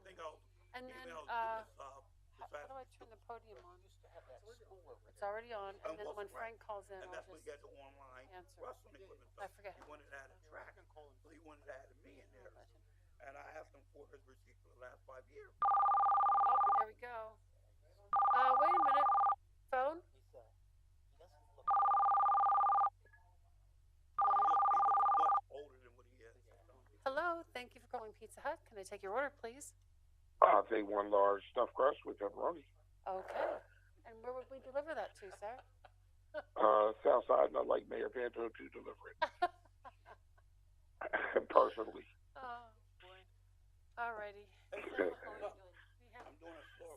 And then, how do I turn the podium on? It's already on. And then when Frank calls in, I'll just answer. I forget. Oh, there we go. Wait a minute. Phone? Hello. Thank you for calling Pizza Hut. Can I take your order, please? I'll take one large stuffed crust with pepperoni. Okay. And where would we deliver that to, sir? Southside, and I'd like Mayor Panto to deliver it personally. Oh, boy. Alrighty. Okay. We have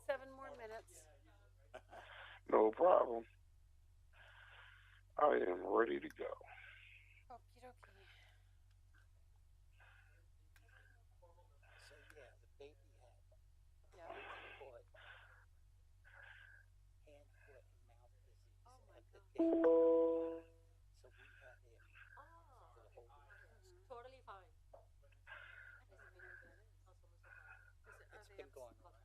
7 more minutes. No problem. I am ready to go. Okie dokie. Yeah. Oh my god. Totally fine. It's not painful or anything.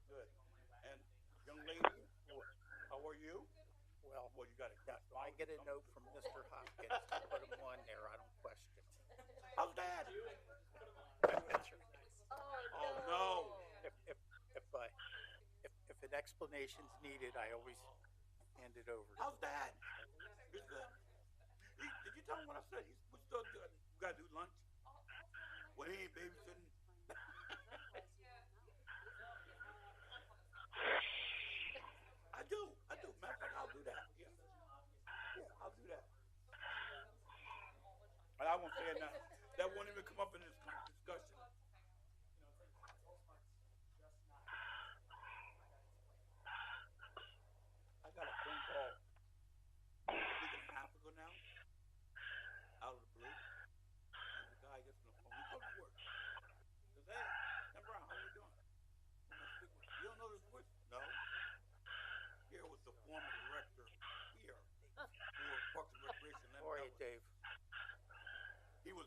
Good. I get a note from Mr. Hopkins to put him on there. I don't question. Oh no. If an explanation's needed, I always hand it over. How are you, Dave? They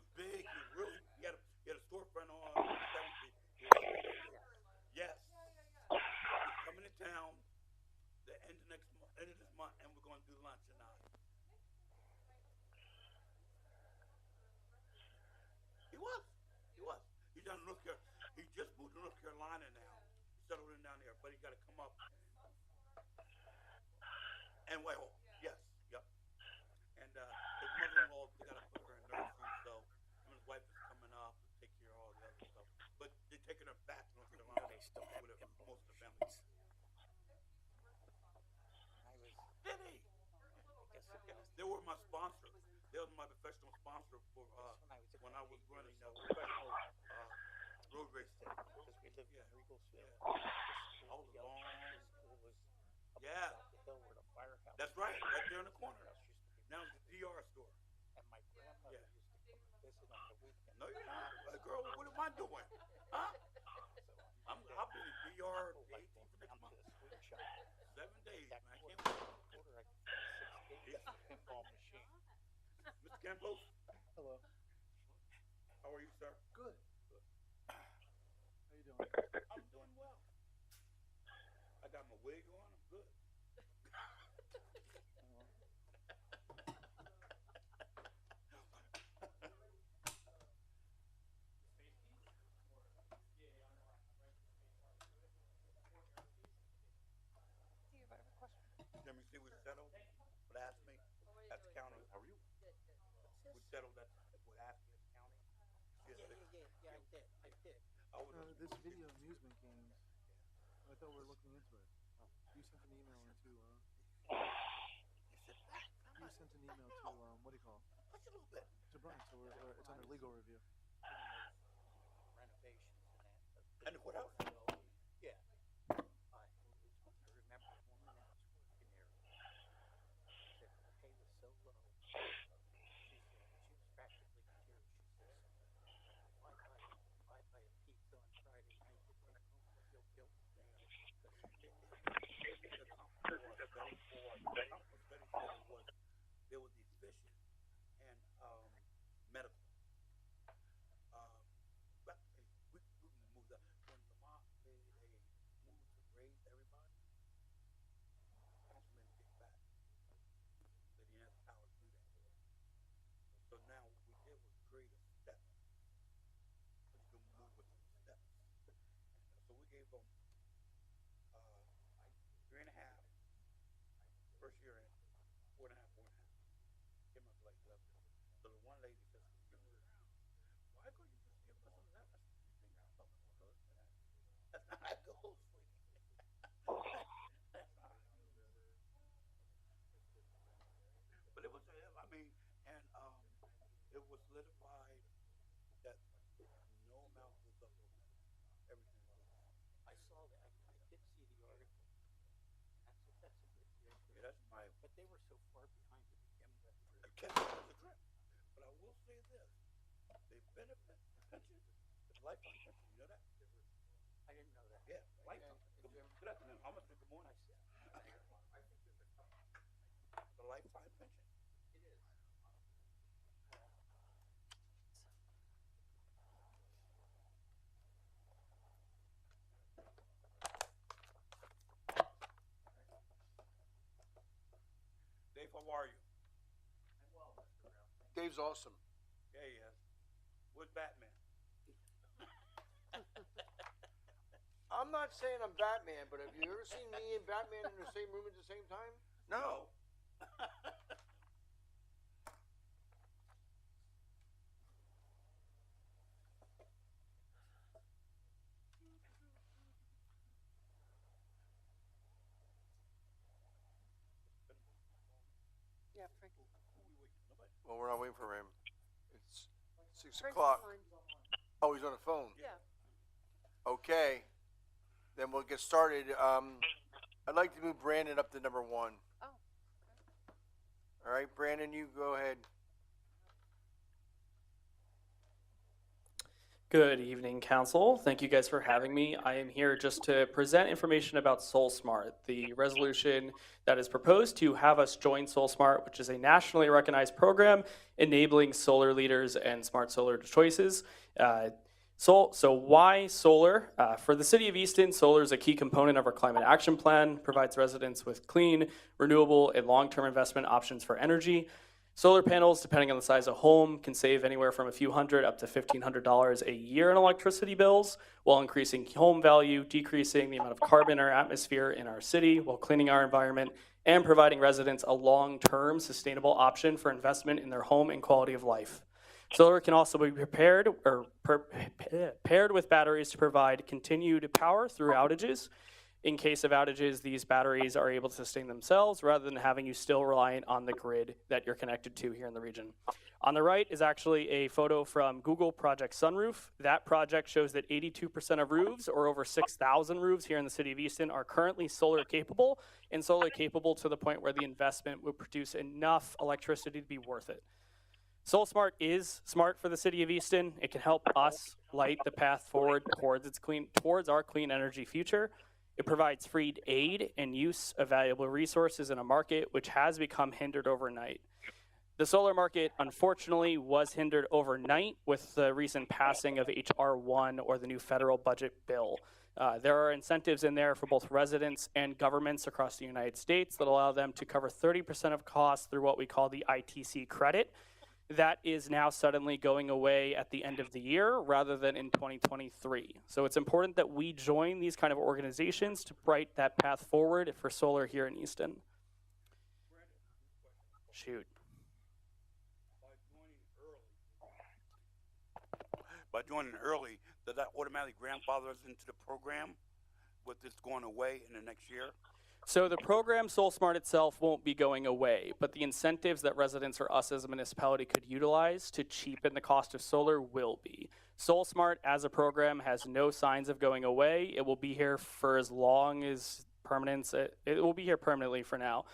still have pinball machines. When I was running professional road racing, because we lived in Regalsville. I was long. School was up the hill where the firehouse. That's right there in the corner. Now it's the DR store. And my grandmother used to come visit on the weekend. No, you're not. Girl, what am I doing? Huh? I'll be in DR the 18th for next month. 7 days, man. I can't wait. Quarter, I could play 6 games of pinball machine. Mr. Campos, Hello. how are you, sir? Good. How you doing? I'm doing well. I got my wig on. I'm good. settled that with Aspen County? Yeah, I did. I was, This video amusement games. I thought we were looking into it. You sent an email into. You sent an email to what do you call it? just a little bit. To Brian. So it's under legal review. Renovations And what else? Yeah. I remember a woman that was working there. Said the pay was so low. She said she was practically in tears. She says, if I buy a pizza on Friday night, you're gonna go and feel guilty. There was efficient and medical. But we can move that. When Lamont made a move to raise everybody, Councilman came back. They didn't have the power to do that. So now what we did was create a step. You can move with some steps. So we gave them 3.5 first year in, 4.5. Came up like 11. So the one lady says, why couldn't you just give us 11? That's not how it goes, sweetie. That's not how it goes. But it was, I mean, and it was solidified that no amount was up on everything was up. I saw that. I did see the article. That's a good deal. Yeah, that's my. But they were so far behind to begin with. I can't the trip. But I will say this: they benefit the pension, the lifetime pension. You know that? I didn't know that. Yeah, lifetime. Good afternoon. I'm gonna say good morning. The lifetime pension. It is. Dave, how are you? I'm well, Mr. Brown. Dave's awesome. Yeah, he is. Where's Batman? I'm not saying I'm Batman, but have you ever seen me and Batman in the same room at the same time? No. Yeah, Frank. Well, we're not waiting for him. It's 6 Frank's o'clock. online. Oh, he's on the phone. Yeah. Okay. Then we'll get started. I'd like to move Brandon up to number 1. Oh, okay. All right, Brandon, you go ahead. Good evening, Council. Thank you guys for having me. I am here just to present information about SoulSmart, the resolution that is proposed to have us join SoulSmart, which is a nationally recognized program enabling solar leaders and smart solar choices. So why solar? For the City of Easton, solar is a key component of our climate action plan, provides residents with clean, renewable, and long-term investment options for energy. Solar panels, depending on the size of home, can save anywhere from a few hundred up to $1,500 a year in electricity bills, while increasing home value, decreasing the amount of carbon in our atmosphere in our city, while cleaning our environment, and providing residents a long-term sustainable option for investment in their home and quality of life. Solar can also be paired with batteries to provide continued power through outages. In case of outages, these batteries are able to sustain themselves rather than having you still reliant on the grid that you're connected to here in the region. On the right is actually a photo from Google Project Sunroof. That project shows that 82% of roofs, or over 6,000 roofs here in the City of Easton, are currently solar capable, and solar capable to the point where the investment would produce enough electricity to be worth it. SoulSmart is smart for the City of Easton. It can help us light the path forward towards our clean energy future. It provides free aid and use of valuable resources in a market which has become hindered overnight. The solar market, unfortunately, was hindered overnight with the recent passing of H.R. 1, or the new federal budget bill. There are incentives in there for both residents and governments across the United States that allow them to cover 30% of costs through what we call the ITC credit. That is now suddenly going away at the end of the year rather than in 2023. So it's important that we join these kind of organizations to bright that path forward for solar here in Easton. Shoot. By joining by joining early, does that automatically grandfather us into the program with this going away in the next year? So the program SolSmart itself won't be going away, but the incentives that residents or us as a municipality could utilize to cheapen the cost of solar will be. SolSmart as a program has no signs of going away. It will be here for as long as permanence. It will be here permanently for now.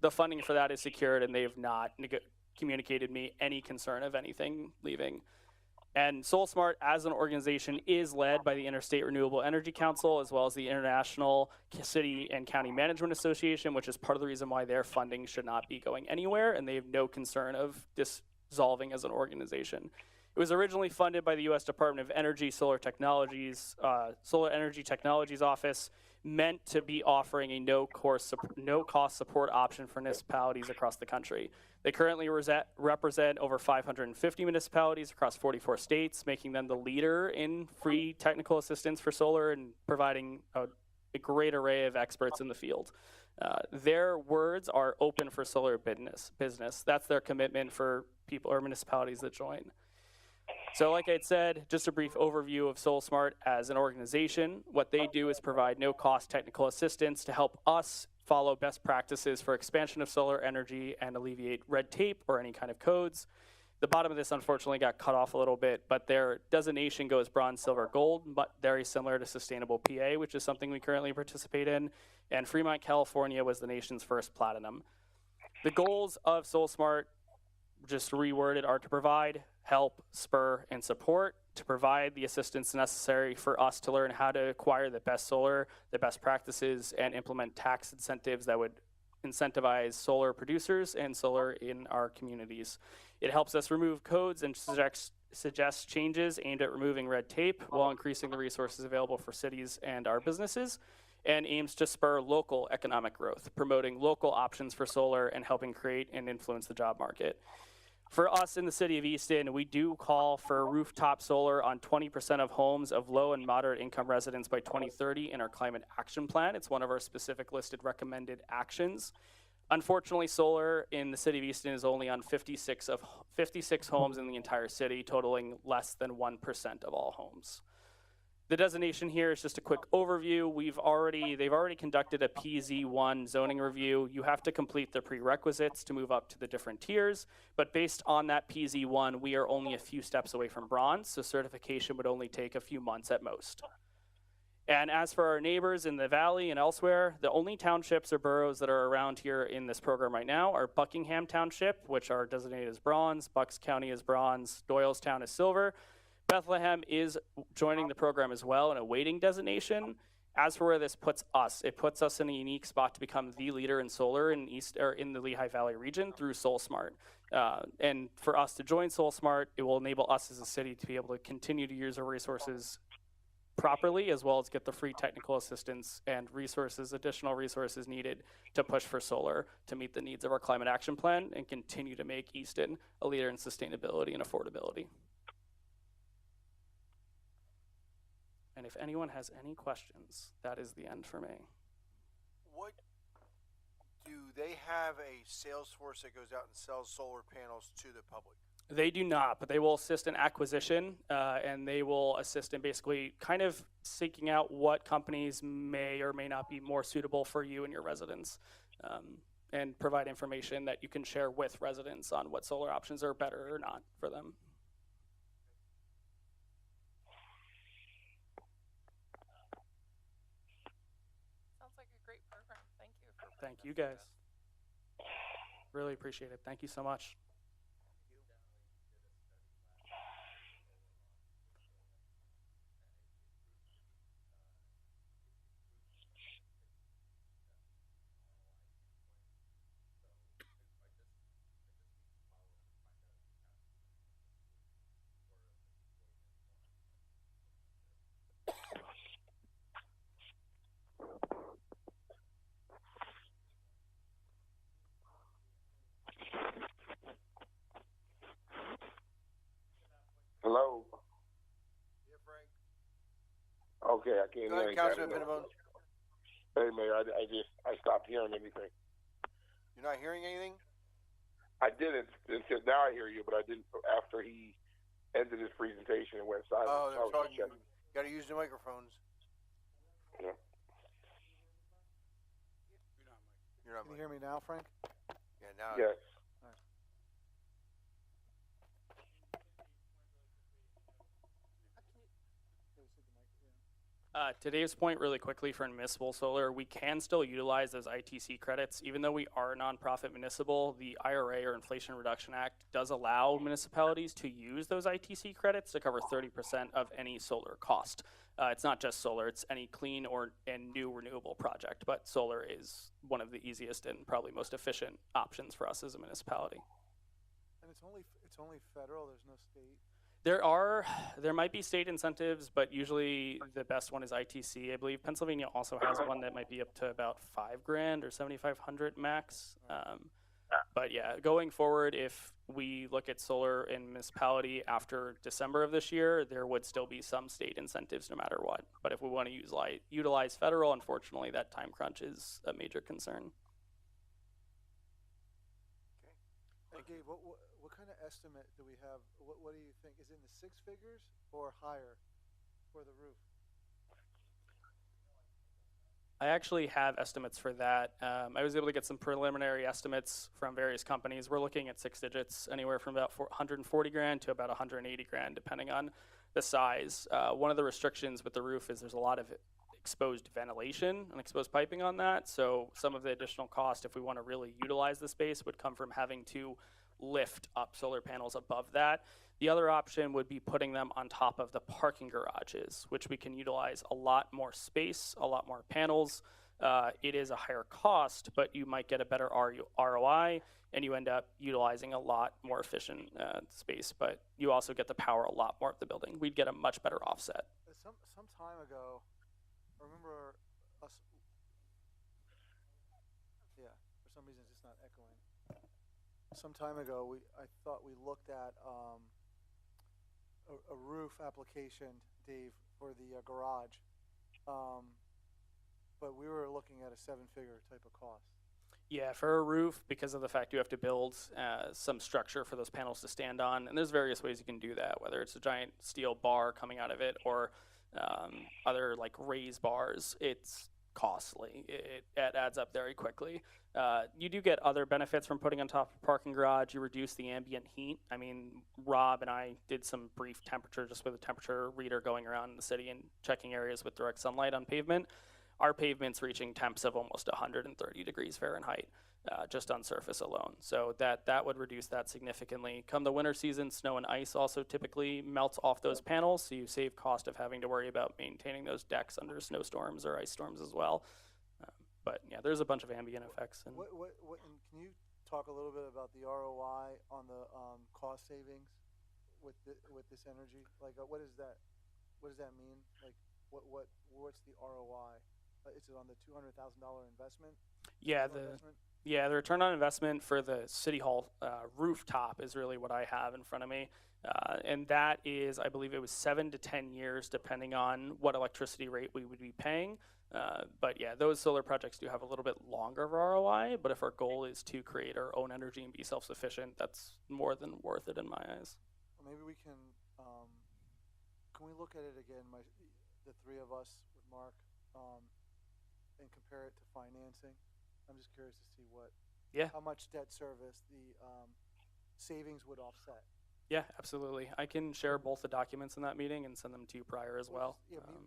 The funding for that is secured, and they have not communicated me any concern of anything leaving. And SolSmart as an organization is led by the Interstate Renewable Energy Council, as well as the International City and County Management Association, which is part of the reason why their funding should not be going anywhere, and they have no concern of dissolving as an organization. It was originally funded by the U.S. Department of Energy Solar Energy Technologies Office, meant to be offering a no-cost support option for municipalities across the country. They currently represent over 550 municipalities across 44 states, making them the leader in free technical assistance for solar and providing a great array of experts in the field. Their words are open for solar business. That's their commitment for people or municipalities that join. So like I had said, just a brief overview of SolSmart as an organization. What they do is provide no-cost technical assistance to help us follow best practices for expansion of solar energy and alleviate red tape or any kind of codes. The bottom of this unfortunately got cut off a little bit, but their designation goes bronze, silver, gold, but very similar to Sustainable PA, which is something we currently participate in. And Fremont, California was the nation's first platinum. The goals of SolSmart, just reworded, are to provide, help, spur, and support, to provide the assistance necessary for us to learn how to acquire the best solar, the best practices, and implement tax incentives that would incentivize solar producers and solar in our communities. It helps us remove codes and suggests changes aimed at removing red tape while increasing the resources available for cities and our businesses, and aims to spur local economic growth, promoting local options for solar and helping create and influence the job market. For us in the city of Easton, we do call for rooftop solar on 20% of homes of low and moderate income residents by 2030 in our climate action plan. It's one of our specific listed recommended actions. Unfortunately, solar in the city of Easton is only on 56 homes in the entire city, totaling less than 1% of all homes. The designation here is just a quick overview. They've already conducted a PZ1 zoning review. You have to complete the prerequisites to move up to the different tiers, but based on that PZ1, we are only a few steps away from bronze, so certification would only take a few months at most. And as for our neighbors in the valley and elsewhere, the only townships or boroughs that are around here in this program right now are Buckingham Township, which are designated as bronze, Bucks County is bronze, Doylestown is silver. Bethlehem is joining the program as well and awaiting designation. As for where this puts us, it puts us in a unique spot to become the leader in solar in the Lehigh Valley region through SolSmart. And for us to join SolSmart, it will enable us as a city to be able to continue to use our resources properly, as well as get the free technical assistance and additional resources needed to push for solar to meet the needs of our climate action plan and continue to make Easton a leader in sustainability and affordability. And if anyone has any questions, that is the end for me. What do they have a sales force that goes out and sells solar panels to the public? They do not, but they will assist in acquisition, and they will assist in basically kind of seeking out what companies may or may not be more suitable for you and your residents, and provide information that you can share with residents on what solar options are better or not for them. Thank you guys. Really appreciate it. Thank you so much. Hello. Yeah, Frank. Okay, I can't hear anything. Councilman Pinnabone. Hey, Mayor, I stopped hearing anything. You're not hearing anything? I didn't until now. I hear you, but I didn't after he end of this presentation and went silent. Oh, I they're was just talking. checking. Got to use the microphones. Yeah. You're not. Can you hear me now, Frank? Yeah, now. Yes. To Dave's point, really quickly, for municipal solar, we can still utilize those ITC credits. Even though we are a nonprofit municipal, the IRA, or Inflation Reduction Act, does allow municipalities to use those ITC credits to cover 30% of any solar cost. It's not just solar, it's any clean and new renewable project, but solar is one of the easiest and probably most efficient options for us as a municipality. And it's only federal. There's no state. There might be state incentives, but usually the best one is ITC. I believe Pennsylvania also has one that might be up to about $5,000 or $7,500 max. But yeah, going forward, if we look at solar in municipality after December of this year, there would still be some state incentives no matter what. But if we want to utilize federal, unfortunately, that time crunch is a major concern. Gabe, what kind of estimate do we have? What do you think? Is it in the six figures or higher for the roof? I actually have estimates for that. I was able to get some preliminary estimates from various companies. We're looking at six digits, anywhere from about $140,000 to about $180,000, depending on the size. One of the restrictions with the roof is there's a lot of exposed ventilation and exposed piping on that. So some of the additional cost, if we want to really utilize the space, would come from having to lift up solar panels above that. The other option would be putting them on top of the parking garages, which we can utilize a lot more space, a lot more panels. It is a higher cost, but you might get a better ROI, and you end up utilizing a lot more efficient space, but you also get the power a lot more of the building. We'd get a much better offset. Some time ago, I remember us. Yeah, for some reason it's just not echoing. Some time ago, I thought we looked at a roof application, Dave, for the garage, but we were looking at a seven-figure type of cost. Yeah, for a roof, because of the fact you have to build some structure for those panels to stand on, and there's various ways you can do that, whether it's a giant steel bar coming out of it or other like raised bars. It's costly. It adds up very quickly. You do get other benefits from putting on top of a parking garage. You reduce the ambient heat. I mean, Rob and I did some brief temperature just with a temperature reader going around the city and checking areas with direct sunlight on pavement. Our pavement's reaching temps of almost 130 degrees Fahrenheit just on surface alone. So that would reduce that significantly. Come the winter season, snow and ice also typically melts off those panels, so you save cost of having to worry about maintaining those decks under snowstorms or ice storms as well. But yeah, there's a bunch of ambient effects. And And can you talk a little bit about the ROI on the cost savings with this energy? Like, what is that? What does that mean? Like, what's the ROI? Is it on the $200,000 investment? Yeah, the return on investment for the City Hall rooftop is really what I have in front of me. And that is, I believe it was 7 to 10 years, depending on what electricity rate we would be paying. But yeah, those solar projects do have a little bit longer of ROI, but if our goal is to create our own energy and be self-sufficient, that's more than worth it in my eyes. Well, maybe we can we look at it again, the three of us with Mark, and compare it to financing? I'm just curious to see how much debt service the savings would offset. Yeah, absolutely. I can share both the documents in that meeting and send them to you prior as well.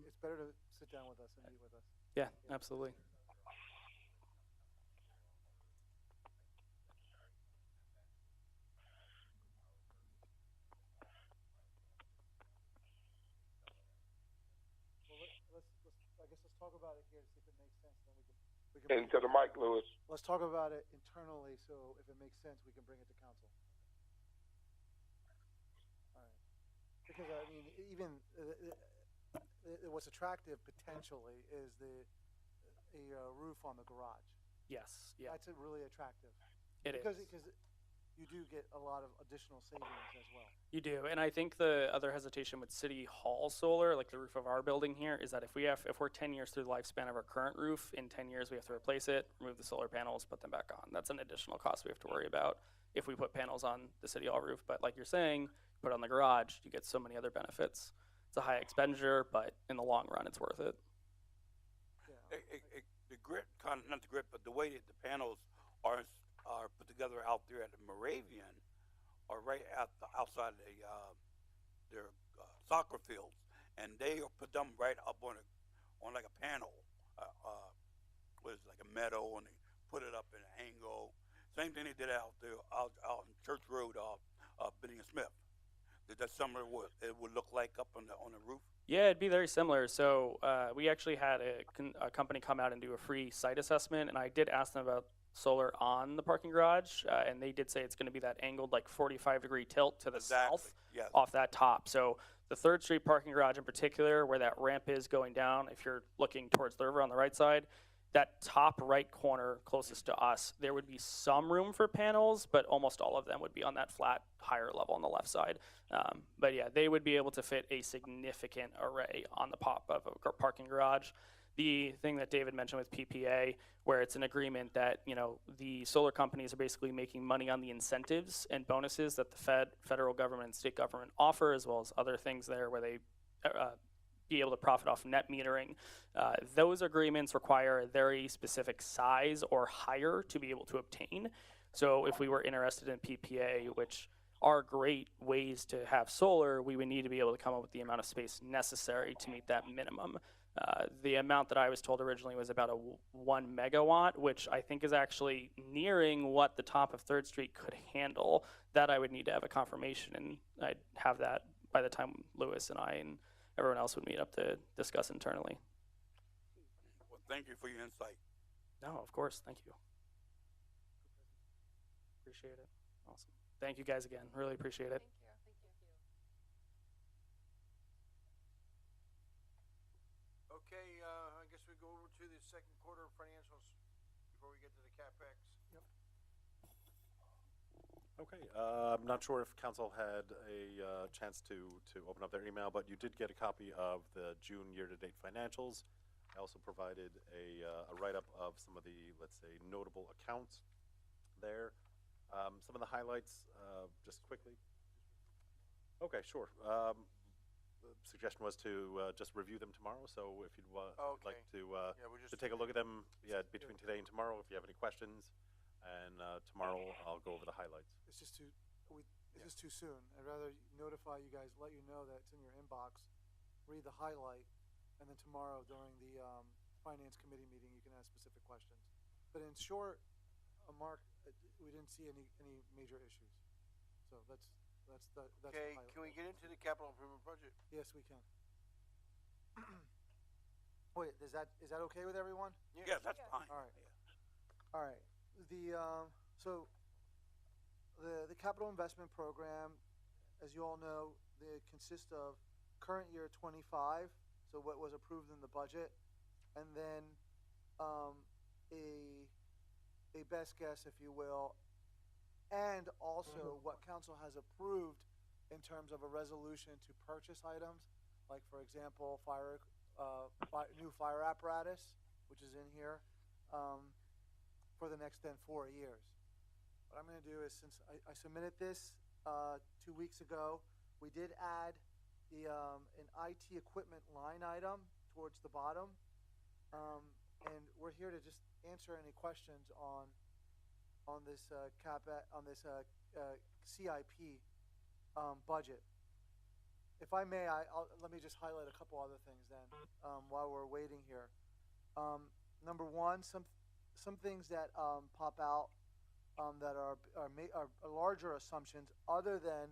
It's better to sit down with us and meet with us. Yeah, absolutely. Let's talk about it here to see if it makes sense. Then we can Into the mic, Lewis. Let's talk about it internally, so if it makes sense, we can bring it to council. All right. Because I mean, even what's attractive potentially is a roof on the garage. Yes. Yeah. That's really attractive. It is. Because you do get a lot of additional savings as well. You do, and I think the other hesitation with City Hall solar, like the roof of our building here, is that if we're 10 years through the lifespan of our current roof, in 10 years we have to replace it, remove the solar panels, put them back on. That's an additional cost we have to worry about if we put panels on the City Hall roof. But like you're saying, put on the garage, you get so many other benefits. It's a high expenditure, but in the long run, it's worth it. Yeah. The grid, not the grid, but the way that the panels are put together out there at the Moravian, or right outside their soccer fields, and they put them right up on like a panel, was like a meadow, and they put it up in an angle. Same thing they did out there out in Church Road, Benny and Smith. Is that similar what it would look like up on the roof? Yeah, it'd be very similar. So we actually had a company come out and do a free site assessment, and I did ask them about solar on the parking garage, and they did say it's going to be that angled like 45-degree tilt to the south Yes. off that top. So the 3rd Street parking garage in particular, where that ramp is going down, if you're looking towards the river on the right side, that top right corner closest to us, there would be some room for panels, but almost all of them would be on that flat, higher level on the left side. But yeah, they would be able to fit a significant array on the pop of a parking garage. The thing that David mentioned with PPA, where it's an agreement that, you know, the solar companies are basically making money on the incentives and bonuses that the federal government and state government offer, as well as other things there where they be able to profit off net metering. Those agreements require a very specific size or higher to be able to obtain. So if we were interested in PPA, which are great ways to have solar, we would need to be able to come up with the amount of space necessary to meet that minimum. The amount that I was told originally was about 1 megawatt, which I think is actually nearing what the top of 3rd Street could handle. That I would need to have a confirmation, and I'd have that by the time Lewis and I and everyone else would meet up to discuss internally. Well, thank you for your insight. No, of course. Thank you. Appreciate it. Awesome. Thank you guys again. Really appreciate it. Thank you. Okay, I guess we go over to the second quarter financials before we get to the CapEx. Okay, I'm not sure if council had a chance to open up their email, but you did get a copy of the June year-to-date financials. I also provided a write-up of some of the, let's say, notable accounts there. Some of the highlights, just quickly. Okay, sure. The suggestion was to just review them tomorrow, so if you'd like to take a look at them, between today and tomorrow, if you have any questions. And tomorrow I'll go over the highlights. It's just too soon. I'd rather notify you guys, let you know that it's in your inbox, read the highlight, and then tomorrow during the finance committee meeting, you can ask specific questions. But in short, Mark, we didn't see any major issues. So that's Okay, can we get into the capital improvement budget? Yes, we can. Wait, is that okay with everyone? Yes, that's fine. All right. All right. The capital investment program, as you all know, it consists of current year 25, so what was approved in the budget, and then a best guess, if you will, and also what council has approved in terms of a resolution to purchase items, like for example, new fire apparatus, which is in here. For the next 4 years. What I'm going to do is, since I submitted this 2 weeks ago, we did add an IT equipment line item towards the bottom, and we're here to just answer any questions on this CIP budget. If I may, let me just highlight a couple other things then while we're waiting here. Number one, some things that pop out that are larger assumptions other than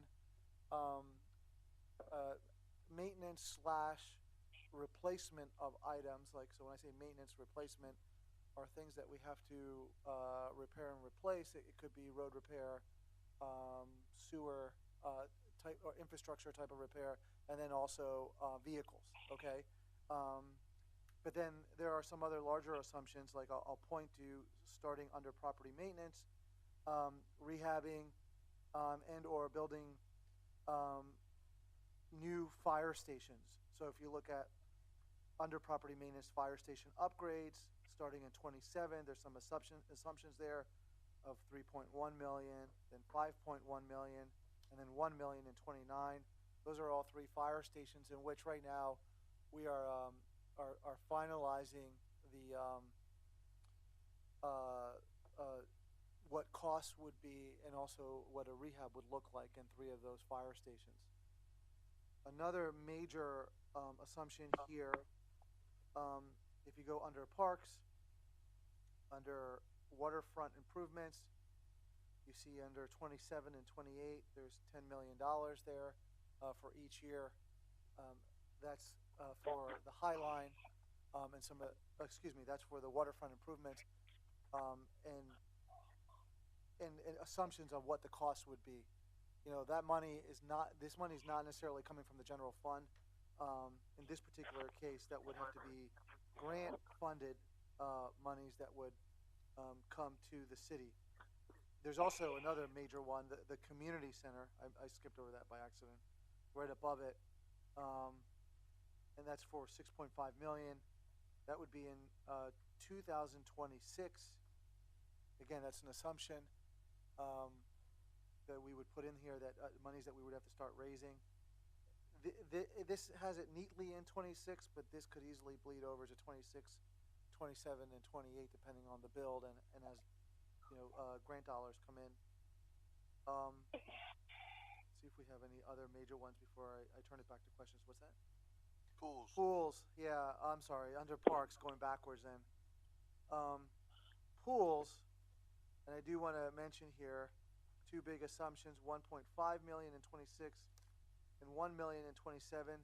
maintenance / replacement of items. Like, so when I say maintenance replacement, are things that we have to repair and replace. It could be road repair, sewer type or infrastructure type of repair, and then also vehicles. Okay. But then there are some other larger assumptions, like I'll point to starting under property maintenance, rehabbing, and or building new fire stations. So if you look at under property maintenance fire station upgrades, starting in 27, there's some assumptions there of 3.1 million, then 5.1 million, and then 1 million in 29. Those are all 3 fire stations in which right now we are finalizing the what costs would be and also what a rehab would look like in 3 of those fire stations. Another major assumption here, if you go under parks, under waterfront improvements, you see under 27 and 28, there's $10 million there for each year. That's for the High Line and some, that's for the waterfront improvements and assumptions of what the cost would be. You know, that money is not, this money is not necessarily coming from the general fund. In this particular case, that would have to be grant funded monies that would come to the city. There's also another major one, the community center. I skipped over that by accident. Right above it, and that's for 6.5 million. That would be in 2026. Again, that's an assumption that we would put in here, that monies that we would have to start raising. This has it neatly in 26, but this could easily bleed over to 26, 27, and 28, depending on the build and as grant dollars come in. See if we have any other major ones before I turn it back to questions. What's that? Pools. Yeah, I'm sorry. Under parks, going backwards then. Pools, and I do want to mention here 2 big assumptions: 1.5 million in 26 and 1 million in 27.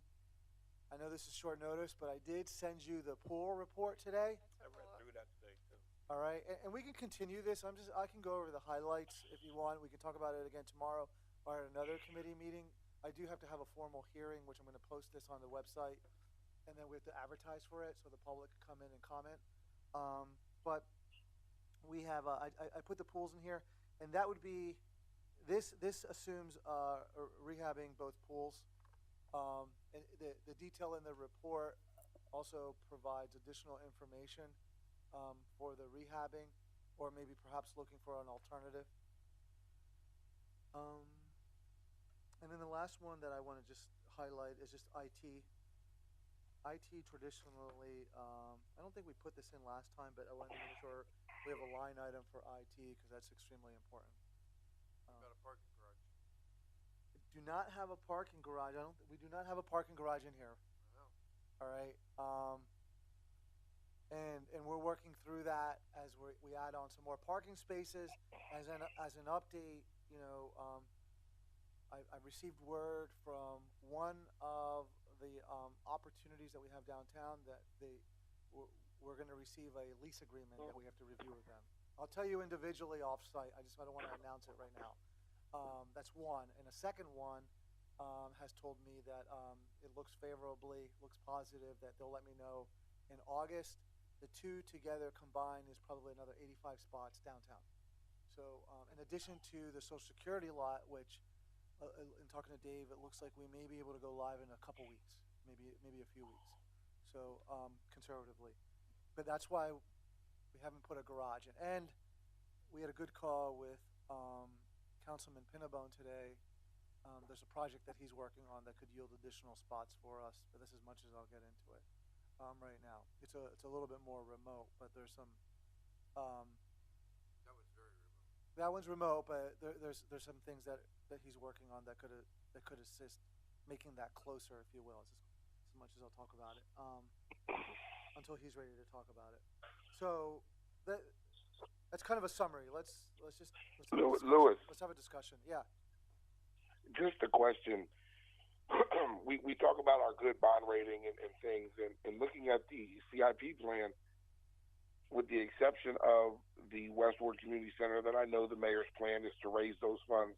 I know this is short notice, but I did send you the pool report today. I read through that today too. All right, and we can continue this. I can go over the highlights if you want. We can talk about it again tomorrow or at another committee meeting. I do have to have a formal hearing, which I'm going to post this on the website, and then we have to advertise for it so the public can come in and comment. But we have I put the pools in here, and that would be this assumes rehabbing both pools. And the detail in the report also provides additional information for the rehabbing, or maybe perhaps looking for an alternative. And then the last one that I want to just highlight is just IT. IT traditionally, I don't think we put this in last time, but I want to make sure we have a line item for IT because that's extremely important. What about a parking garage? Do not have a parking garage. We do not have a parking garage in here. Oh. All right. And we're working through that as we add on some more parking spaces. As an update, I received word from one of the opportunities that we have downtown that we're going to receive a lease agreement that we have to review with them. I'll tell you individually off-site. I don't want to announce it right now. That's one. And a second one has told me that it looks favorably, looks positive, that they'll let me know in August. The 2 together combined is probably another 85 spots downtown. So in addition to the Social Security lot, which in talking to Dave, it looks like we may be able to go live in a couple weeks, maybe a few weeks. So conservatively, but that's why we haven't put a garage in. And we had a good call with Councilman Pinnabone today. There's a project that he's working on that could yield additional spots for us, but that's as much as I'll get into it right now. It's a little bit more remote, but there's some. That was very remote. That one's remote, but there's some things that he's working on that could assist making that closer, if you will, as much as I'll talk about it, until he's ready to talk about it. So that's kind of a summary. Let's Louis. Let's have a discussion. Yeah. Just a question. we talk about our good bond rating and things, and looking at the CIP plan, with the exception of the Westward Community Center, that I know the mayor's plan is to raise those funds.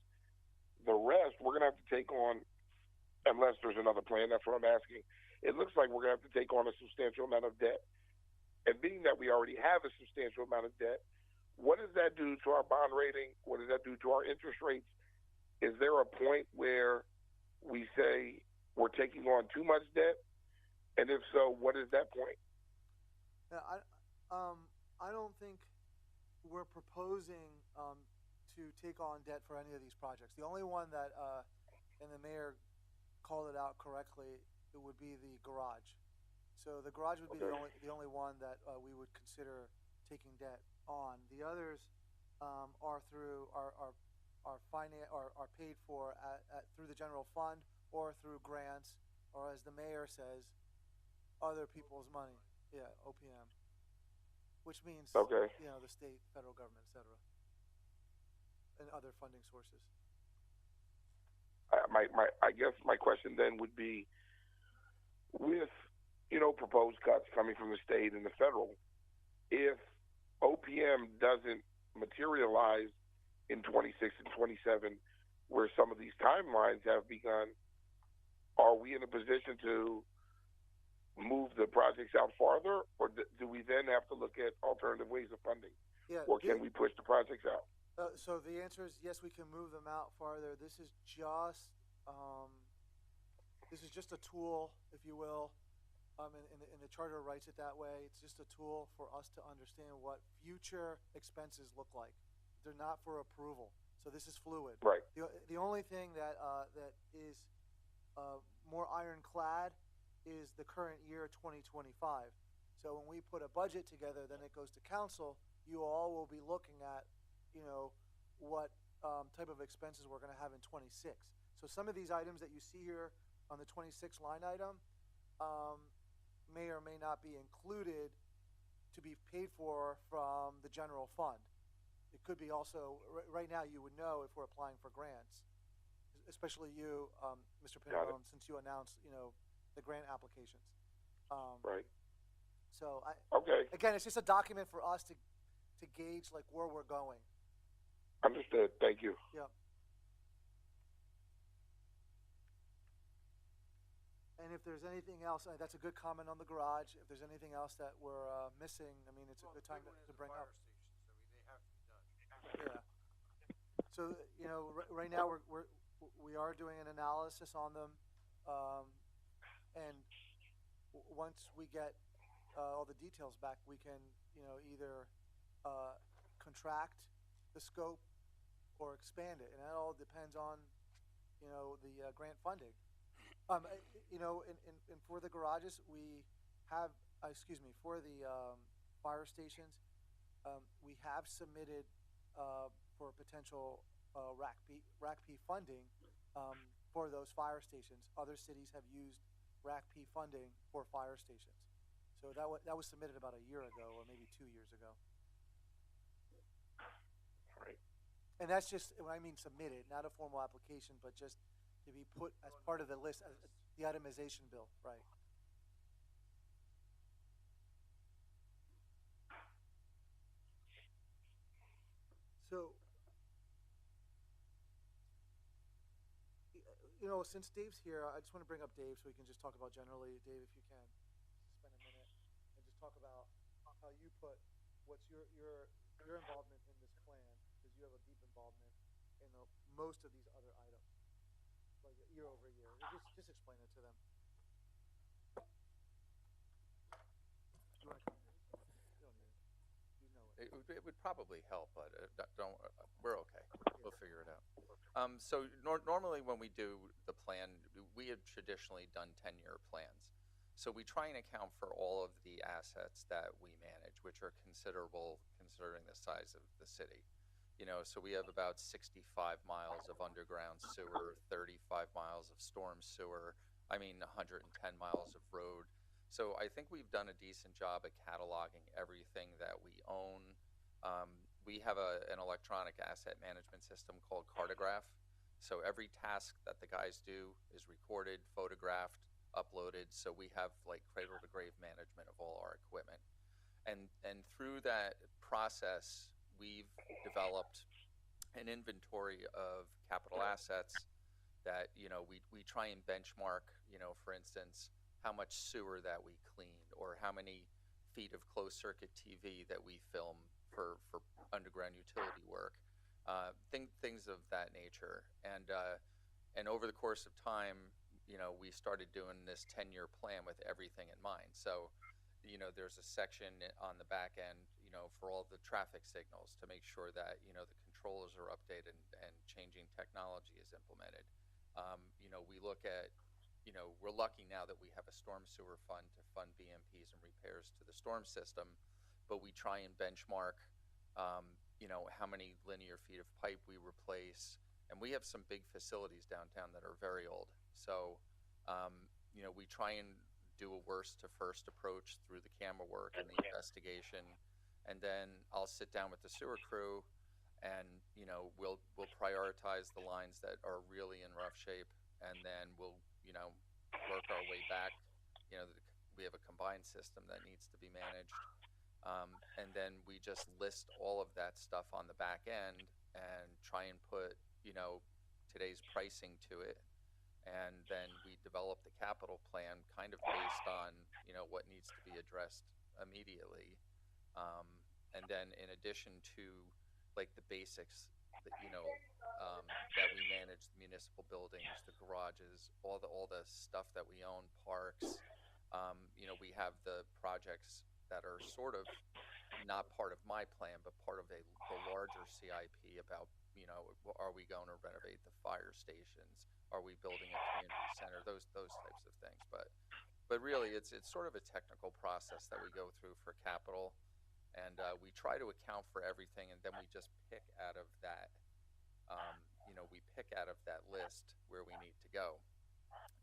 The rest, we're going to have to take on, unless there's another plan, that's what I'm asking. It looks like we're going to have to take on a substantial amount of debt. And being that we already have a substantial amount of debt, what does that do to our bond rating? What does that do to our interest rates? Is there a point where we say we're taking on too much debt? And if so, what is that point? Yeah, I don't think we're proposing to take on debt for any of these projects. The only one that, and the mayor called it out correctly, it would be the garage. So the garage would be the only one that we would consider taking debt on. The others are through are paid for through the general fund or through grants, or as the mayor says, other people's money. Yeah, OPM, which means the state, federal government, etc., and other funding sources. I guess my question then would be, with proposed cuts coming from the state and the federal, if OPM doesn't materialize in 26 and 27, where some of these timelines have begun, are we in a position to move the projects out farther, or do we then have to look at alternative ways of funding? Yeah, or can we push the projects out? So the answer is yes, we can move them out farther. This is just a tool, if you will. And the charter writes it that way. It's just a tool for us to understand what future expenses look like. They're not for approval. So this is fluid. Right. The only thing that is more ironclad is the current year 2025. So when we put a budget together, then it goes to council. You all will be looking at, what type of expenses we're going to have in 26. So some of these items that you see here on the 26 line item may or may not be included to be paid for from the general fund. It could be also, right now you would know if we're applying for grants, especially you, Mr. Pinabone, since you announced, the grant applications. Right. So again, it's just a document for us to gauge like where we're going. Understood. Thank you. Yep. And if there's anything else, that's a good comment on the garage. If there's anything else that we're missing, I mean, it's a good time to bring up. Yeah. So right now we are doing an analysis on them, and once we get all the details back, we can either contract the scope or expand it, and that all depends on the grant funding. And for the garages, we have, for the fire stations, we have submitted for potential RACP funding for those fire stations. Other cities have used RACP funding for fire stations. So that was submitted about a year ago, or maybe 2 years ago. Right. And that's just, when I mean submitted, not a formal application, but just to be put as part of the list, the itemization bill, right? So, since Dave's here, I just want to bring up Dave so we can just talk about generally. Dave, if you can, spend a minute and just talk about how you put what's your involvement in this plan, because you have a deep involvement in most of these other items, like year over year. Just explain it to them. You want to come? You don't need it. You know it. It would probably help, but we're okay. We'll figure it out. So normally when we do the plan, we have traditionally done 10-year plans. So we try and account for all of the assets that we manage, which are considerable considering the size of the city. So we have about 65 miles of underground sewer, 35 miles of storm sewer, 110 miles of road. So I think we've done a decent job at cataloging everything that we own. We have an electronic asset management system called Cartograph. So every task that the guys do is recorded, photographed, uploaded. So we have like cradle to grave management of all our equipment. And through that process, we've developed an inventory of capital assets that, we try and benchmark, for instance, how much sewer that we cleaned, or how many feet of closed circuit TV that we film for underground utility work, things of that nature. And over the course of time, we started doing this 10-year plan with everything in mind. So, there's a section on the back end, for all the traffic signals to make sure that, the controllers are updated and changing technology is implemented. We look at, we're lucky now that we have a storm sewer fund to fund BMPs and repairs to the storm system, but we try and benchmark, how many linear feet of pipe we replace. And we have some big facilities downtown that are very old. So, we try and do a worst to first approach through the camera work and the investigation. And then I'll sit down with the sewer crew and, we'll prioritize the lines that are really in rough shape. And then we'll, work our way back. We have a combined system that needs to be managed. And then we just list all of that stuff on the back end and try and put, today's pricing to it. And then we develop the capital plan kind of based on, what needs to be addressed immediately. And then in addition to like the basics, that we manage the municipal buildings, the garages, all the stuff that we own, parks. We have the projects that are sort of not part of my plan, but part of the larger CIP about, are we going to renovate the fire stations? Are we building a community center? Those types of things. But really, it's sort of a technical process that we go through for capital, and we try to account for everything, and then we just pick out of that. We pick out of that list where we need to go.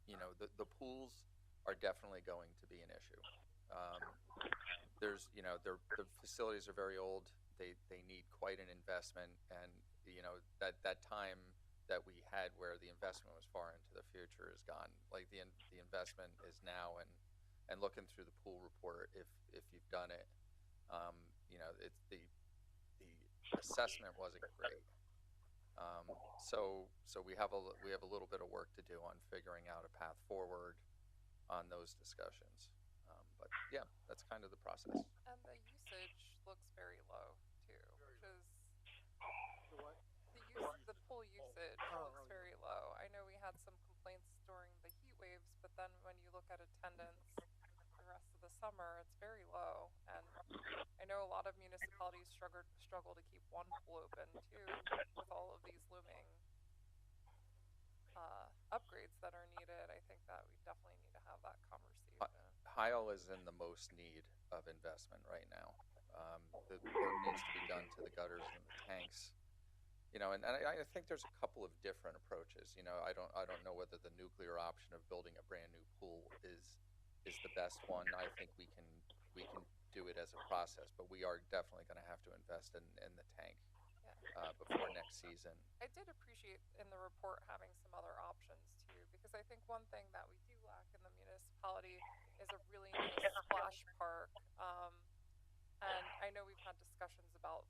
The pools are definitely going to be an issue. The facilities are very old. They need quite an investment, and that time that we had where the investment was far into the future is gone. Like the investment is now, and looking through the pool report, if you've done it, it's the assessment wasn't great. So we have a little bit of work to do on figuring out a path forward on those discussions. But yeah, that's kind of the process. And the usage looks very low too, which is the pool usage looks very low. I know we had some complaints during the heat waves, but then when you look at attendance the rest of the summer, it's very low. And I know a lot of municipalities struggle to keep one pool open too, with all of these looming upgrades that are needed. I think that we definitely need to have that conversation. Heil is in the most need of investment right now. The work needs to be done to the gutters and the tanks. And I think there's a couple of different approaches. I don't know whether the nuclear option of building a brand new pool is the best one. I think we can do it as a process, but we are definitely going to have to invest in the tank before next season. I did appreciate in the report having some other options too, because I think one thing that we do lack in the municipality is a really nice splash park. And I know we've had discussions about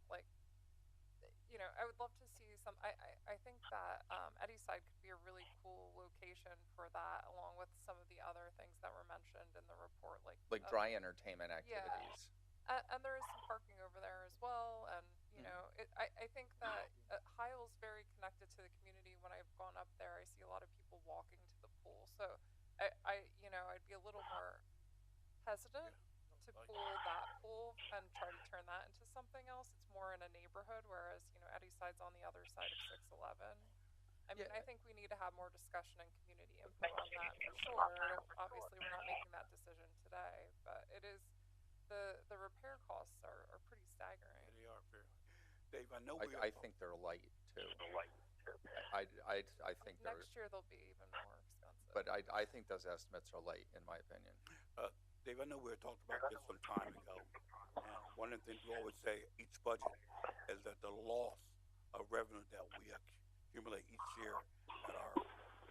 I would love to see some. I think that Eddieside could be a really cool location for that, along with some of the other things that were mentioned in the report, like dry entertainment activities. Yeah. And there is some parking over there as well, and I think that Heil's very connected to the community. When I've gone up there, I see a lot of people walking to the pool, so I'd be a little more hesitant to pool that pool and try to turn that into something else. It's more in a neighborhood, whereas Eddieside's on the other side of 611. I mean, I think we need to have more discussion and community input on that for sure. Obviously, we're not making that decision today, but it is the repair costs are pretty staggering. They are very. Dave, I know. I think they're light too. I think next year they'll be even more expensive. But I think those estimates are light, in my opinion. Dave, I know we were talking about this some time ago. One of the things we always say each budget is that the loss of revenue that we accumulate each year at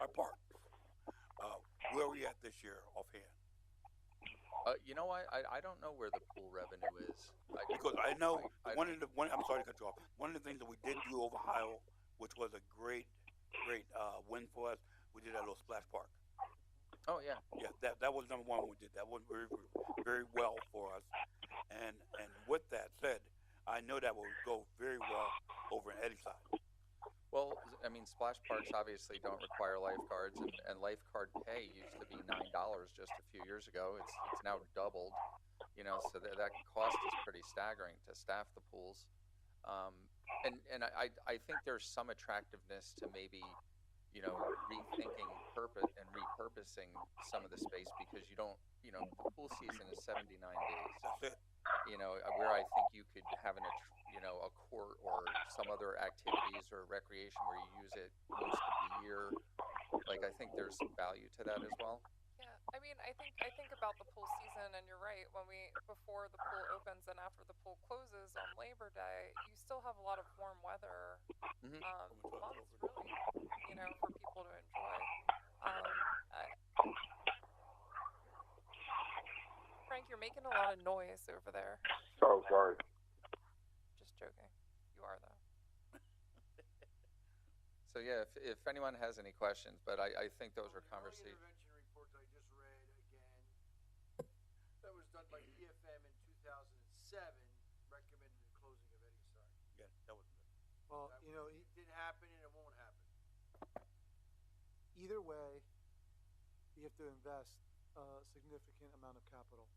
our parks. Where are we at this year offhand? I don't know where the pool revenue is. Because I know I'm sorry to cut you off. One of the things that we did do over Ohio, which was a great win for us, we did that little splash park. Oh yeah. Yeah, that was number one we did. That went very, very well for us. And with that said, I know that will go very well over in Eddieside. Well, I mean, splash parks obviously don't require lifeguards, and lifeguard pay used to be $9 just a few years ago. It's now doubled, so that cost is pretty staggering to staff the pools. And I think there's some attractiveness to maybe, rethinking purpose and repurposing some of the space because you don't, the pool season is 79 days. That's it. Where I think you could have a court or some other activities or recreation where you use it most of the year. Like, I think there's some value to that as well. Yeah, I mean, I think about the pool season, and you're right. Before the pool opens and after the pool closes on Labor Day, you still have a lot of warm weather Mhm. months, really, for people to enjoy. Frank, you're making a lot of noise over there. Oh, sorry. Just joking. You are though. So yeah, if anyone has any questions, but I think those are conversations. Intervention report that I just read again, that was done by EFM in 2007, recommended the closing of Eddie side. Yeah, that was good. Well, It didn't happen and it won't happen. either way, you have to invest a significant amount of capital.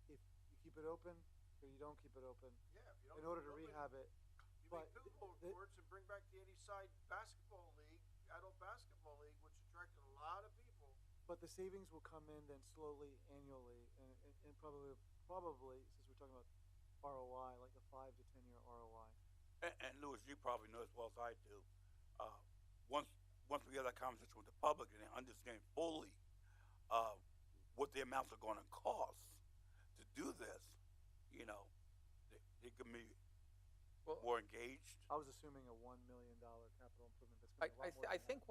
If you keep it open or you don't keep it open, Yeah, if you don't in order keep to it open, rehab it. you But make pickleball the- courts and bring back the Eddie side basketball league, adult basketball league, which attracted a lot of people. But the savings will come in then slowly, annually, and probably, since we're talking about ROI, like a 5 to 10 year ROI. And Louis, you probably know as well as I do. Once we have that conversation with the public and they understand fully what the amounts are going to cost to do this, they can be more engaged. I was assuming a $1 million capital improvement. That's I, gonna be a lot more I than think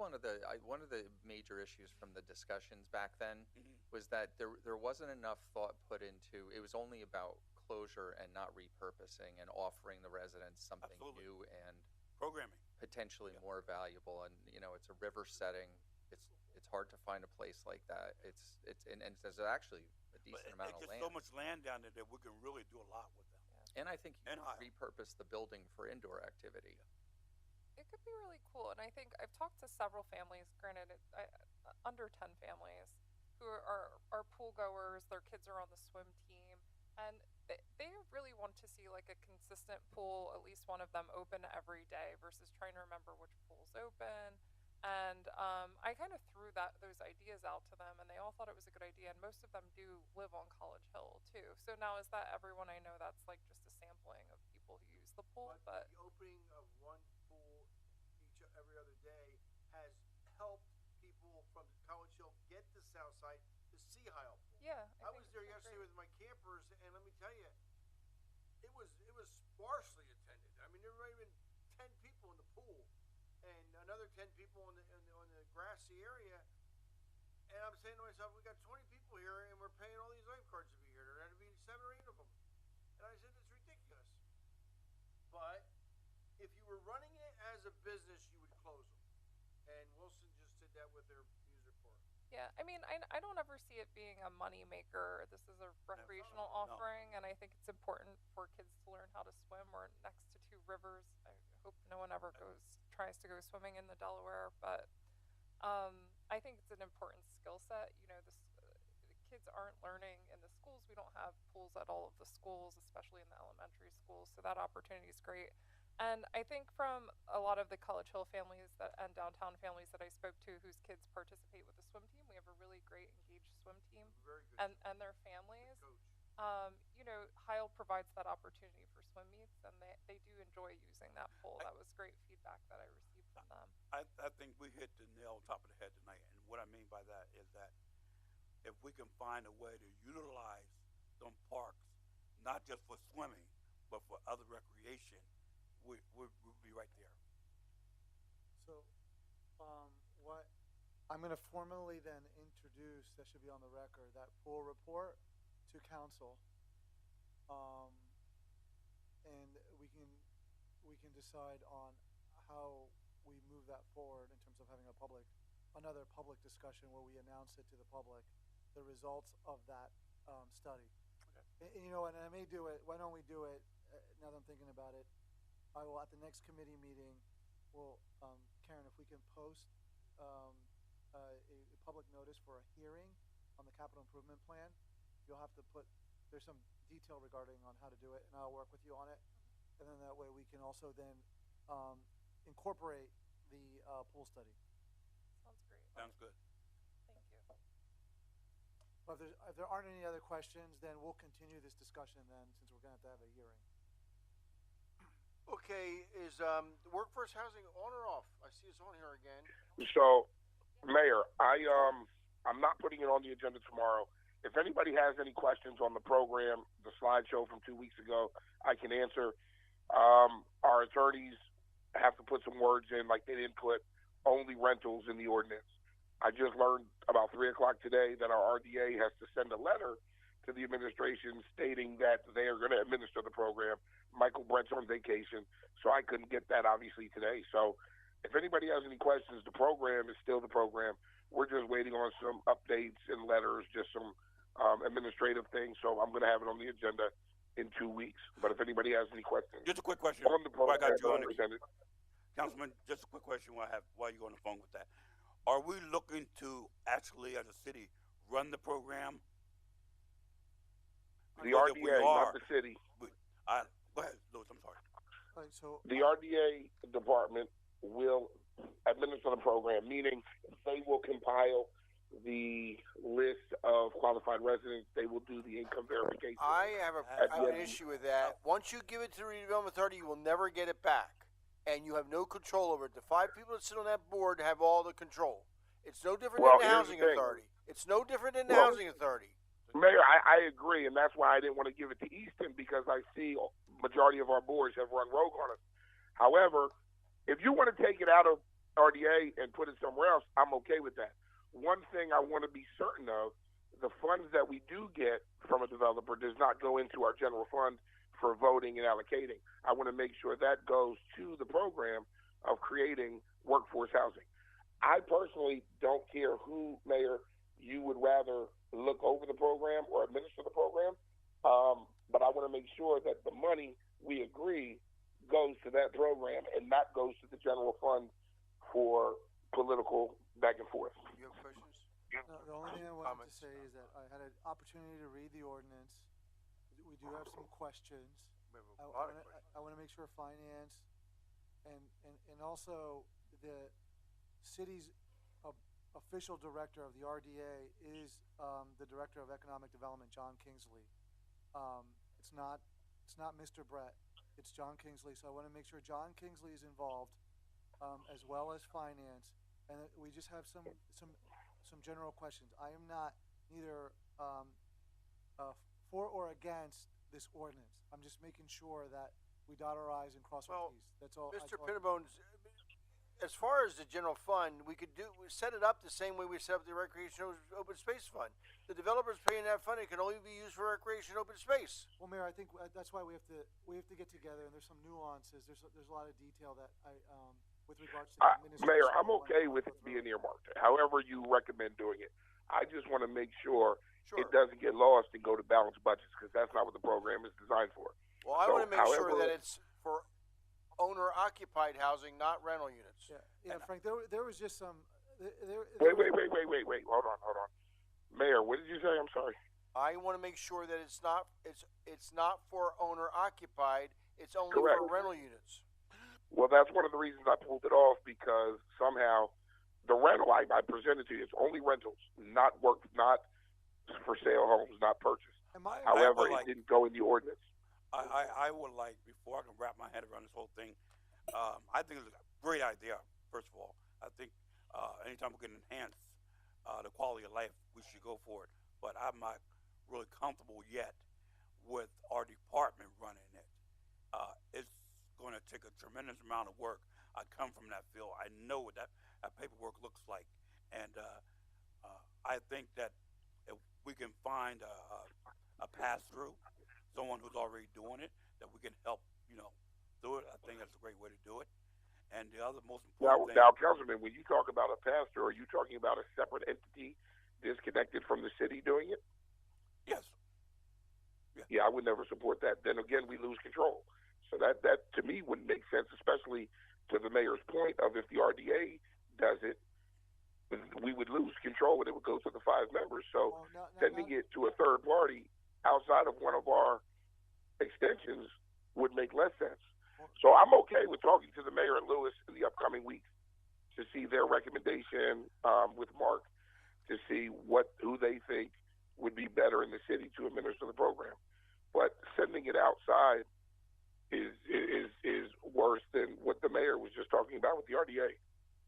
one of the major issues from the discussions back then was that there wasn't enough thought put into it. Was only about closure and not repurposing and offering the residents something Absolutely. new and Programming. potentially more valuable. And it's a river setting. It's hard to find a place like that. And there's actually a decent amount of There's land. so much land down there that we can really do a lot with them. And I think you And could higher. repurpose the building for indoor activity. It could be really cool, and I think I've talked to several families. Granted, under 10 families who are pool goers. Their kids are on the swim team, and they really want to see like a consistent pool, at least one of them open every day, versus trying to remember which pool's open. And I kind of threw those ideas out to them, and they all thought it was a good idea. And most of them do live on College Hill too. So now, is that everyone? I know that's like just a sampling of people who use the pool, but the opening of one pool every other day has helped people from College Hill get to Southside to see Heil Pool. yeah, I think was it's there been yesterday great. with my campers, and let me tell you, it was sparsely attended. I mean, there were even 10 people in the pool, and another 10 people on the grassy area. And I'm saying to myself, we got 20 people here, and we're paying all these lifeguards to be here. There had to be 7 or 8 of them, and I said, it's ridiculous. But if you were running it as a business, you would close them. And Wilson just did that with their news report. Yeah, I mean, I don't ever see it being a money maker. This is a recreational no. offering, and I think it's important for kids to learn how to swim. We're next to 2 rivers. I hope no one ever tries to go swimming in the Delaware, but I think it's an important skill set. Kids aren't learning in the schools. We don't have pools at all of the schools, especially in the elementary schools, so that opportunity is great. And I think from a lot of the College Hill families and downtown families that I spoke to whose kids participate with the swim team, we have a really great engaged swim team Very good. and their families. Coach. Heil provides that opportunity for swim meets, and they do enjoy using that pool. That was great feedback that I received from them. I think we hit the nail on top of the head tonight. And what I mean by that is that if we can find a way to utilize some parks, not just for swimming, but for other recreation, we'll be right there. So, what I'm going to formally then introduce, that should be on the record, that pool report to council, and we can decide on how we move that forward in terms of having another public discussion where we announce it to the public, the results of that study. Okay. And I may do it. Why don't we do it? Now that I'm thinking about it, I will at the next committee meeting. Karen, if we can post a public notice for a hearing on the capital improvement plan, you'll have to there's some detail regarding on how to do it, and I'll work with you on it. and then that way we can also then incorporate the pool study. Sounds great. Sounds good. Thank you. But if there aren't any other questions, then we'll continue this discussion then, since we're going to have a hearing. Okay, is workforce housing on or off? I see it's on here again. So, Mayor, I'm not putting it on the agenda tomorrow. If anybody has any questions on the program, the slideshow from 2 weeks ago, I can answer. Our attorneys have to put some words in, like they didn't put only rentals in the ordinance. I just learned about 3 o'clock today that our RDA has to send a letter to the administration stating that they are going to administer the program. Michael Brent's on vacation, so I couldn't get that obviously today. So if anybody has any questions, the program is still the program. We're just waiting on some updates and letters, just some administrative things. So I'm going to have it on the agenda in 2 weeks. But if anybody has any questions, Just a quick question. on the program, I got you on it. represented. Councilman, just a quick question while you're on the phone with that. Are we looking to actually, as a city, run the program? The Because if we RDA, are, not the city. go ahead, Louis, I'm sorry. All right, so The RDA department will administer the program, meaning they will compile the list of qualified residents. They will do the income verification. I have an issue with that. Once you give it to the redevelopment authority, you will never get it back, and you have no control over it. The 5 people that sit on that board have all the control. It's no different Well, than the here's the housing thing. authority. It's no different than the Well, housing authority. Mayor, I agree, and that's why I didn't want to give it to Easton, because I see majority of our boards have run rogue on us. However, if you want to take it out of RDA and put it somewhere else, I'm okay with that. One thing I want to be certain of, the funds that we do get from a developer does not go into our general fund for voting and allocating. I want to make sure that goes to the program of creating workforce housing. I personally don't care who, Mayor, you would rather look over the program or administer the program, but I want to make sure that the money we agree goes to that program and not goes to the general fund for political back and forth. You have questions? no, the only thing I wanted Comments. to say is that I had an opportunity to read the ordinance. We do have some questions. We have a lot of questions. I want to make sure finance and also the city's official director of the RDA is the director of economic development, John Kingsley. It's not Mr. Brett. It's John Kingsley. So I want to make sure John Kingsley is involved, as well as finance. And we just have some general questions. I am not neither for or against this ordinance. I'm just making sure that we dot our i's and cross our t's. That's all. Mr. Pinnebones, as far as the general fund, we set it up the same way we set up the recreation open space fund. The developers paying that fund, it can only be used for recreation open space. Well, Mayor, I think that's why we have to get together, and there's some nuances. There's a lot of detail that with regards to the administration. Mayor, I'm okay with it being earmarked. However you recommend doing it, I just want to make sure it doesn't get lost and go to balanced budgets, because that's not what the program is designed for. Well, I want to make sure that it's for owner-occupied housing, not rental units. Yeah, Frank. There was just some. Wait. Hold on. Mayor, what did you say? I'm sorry. I want to make sure that it's not for owner-occupied. It's only Correct. for rental units. Well, that's one of the reasons I pulled it off, because somehow the rental I presented to you is only rentals, not for sale homes, not purchased. However, it didn't go in the ordinance. I would like, before I can wrap my head around this whole thing, I think it's a great idea, first of all. I think anytime we can enhance the quality of life, we should go for it. But I'm not really comfortable yet with our department running it. It's going to take a tremendous amount of work. I come from that field. I know what that paperwork looks like. And I think that if we can find a pass-through, someone who's already doing it, that we can help, do it. I think that's a great way to do it. And the other most important thing. Now, Councilman, when you talk about a pastor, are you talking about a separate entity disconnected from the city doing it? Yes. Yeah, I would never support that. Then again, we lose control. So that to me wouldn't make sense, especially to the mayor's point of if the RDA does it, we would lose control and it would go to the 5 members. So sending it to a third party outside of one of our extensions would make less sense. So I'm okay with talking to the mayor and Lewis in the upcoming weeks to see their recommendation with Mark to see who they think would be better in the city to administer the program. But sending it outside is worse than what the mayor was just talking about with the RDA.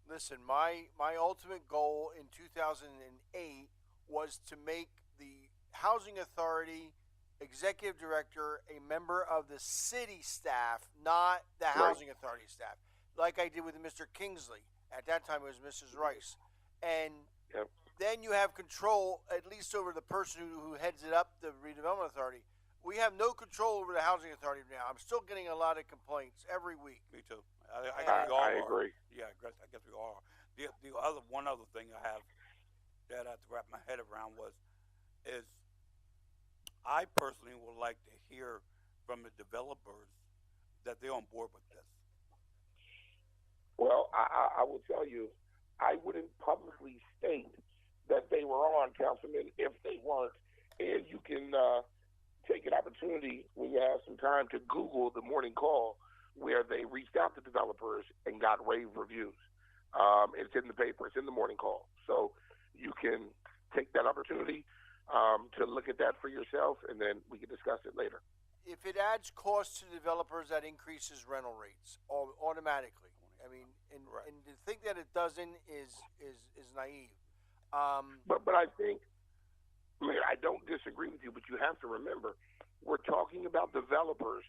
Listen, my ultimate goal in 2008 was to make the Housing Authority executive director a member of the city staff, not the Housing Authority staff, like I did with Mr. Kingsley. At that time, it was Mrs. Rice. And then you have control, at least over the person who heads it up, the Redevelopment Authority. We have no control over the Housing Authority now. I'm still getting a lot of complaints every week. Me too. I guess we all I are. agree. Yeah, I guess we all are. One other thing I have that I have to wrap my head around is I personally would like to hear from the developers that they're on board with this. Well, I will tell you, I wouldn't publicly state that they were on, Councilman, if they weren't. And you can take an opportunity when you have some time to Google the morning call where they reached out to developers and got rave reviews. It's in the paper. It's in the morning call. So you can take that opportunity to look at that for yourself, and then we can discuss it later. If it adds cost to developers, that increases rental rates automatically. I mean, and to think that it doesn't is naive. But I think, I don't disagree with you, but you have to remember, we're talking about developers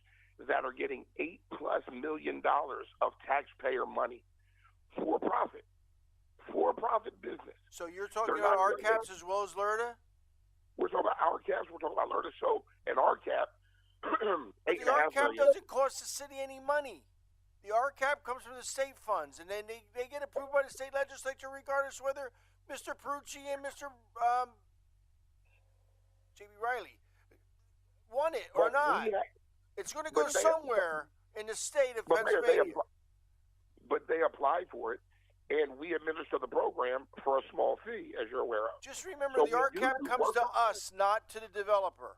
that are getting $8+ million of taxpayer money for profit business. So you're talking about RCAPs as well as LRTA? We're talking about RCAPs. We're talking about LRTA. So an RCAP, the RCAP doesn't cost the city any money. The RCAP comes from the state funds, and then they get approved by the state legislature regardless whether Mr. Perucci and Mr. J.B. Riley want it or not. It's going to go somewhere in the state of Pennsylvania. But they apply for it, and we administer the program for a small fee, as you're aware of. Just remember, the RCAP comes to us, not to the developer.